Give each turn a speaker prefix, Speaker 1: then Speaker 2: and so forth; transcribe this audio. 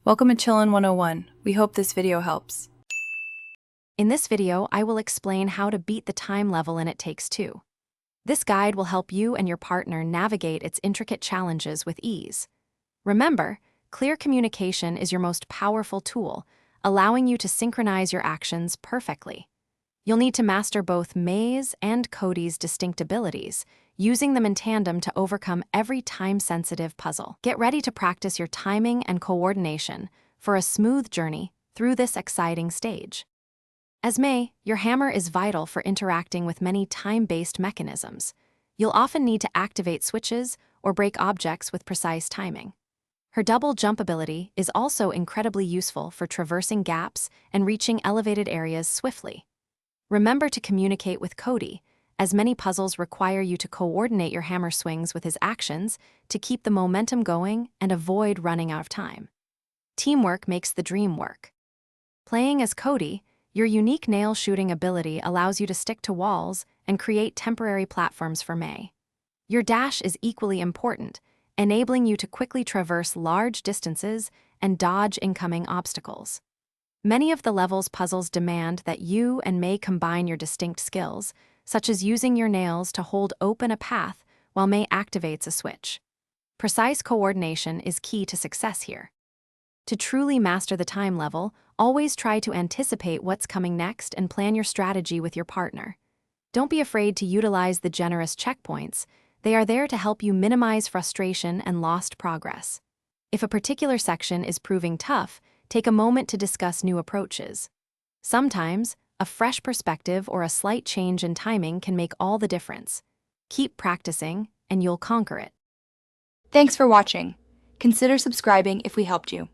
Speaker 1: Welcome to Chillin' 101. We hope this video helps.
Speaker 2: In this video, I will explain how to beat the time level in It Takes Two. This guide will help you and your partner navigate its intricate challenges with ease. Remember, clear communication is your most powerful tool, allowing you to synchronize your actions perfectly. You'll need to master both May's and Cody's distinct abilities, using them in tandem to overcome every time-sensitive puzzle. Get ready to practice your timing and coordination for a smooth journey through this exciting stage. As May, your hammer is vital for interacting with many time-based mechanisms. You'll often need to activate switches or break objects with precise timing. Her double jump ability is also incredibly useful for traversing gaps and reaching elevated areas swiftly. Remember to communicate with Cody, as many puzzles require you to coordinate your hammer swings with his actions to keep the momentum going and avoid running out of time. Teamwork makes the dream work. Playing as Cody, your unique nail-shooting ability allows you to stick to walls and create temporary platforms for May. Your dash is equally important, enabling you to quickly traverse large distances and dodge incoming obstacles. Many of the level's puzzles demand that you and May combine your distinct skills, such as using your nails to hold open a path while May activates a switch. Precise coordination is key to success here. To truly master the time level, always try to anticipate what's coming next and plan your strategy with your partner. Don't be afraid to utilize the generous checkpoints. They are there to help you minimize frustration and lost progress. If a particular section is proving tough, take a moment to discuss new approaches. Sometimes, a fresh perspective or a slight change in timing can make all the difference. Keep practicing, and you'll conquer it.
Speaker 3: Thanks for watching. Consider subscribing if we helped you.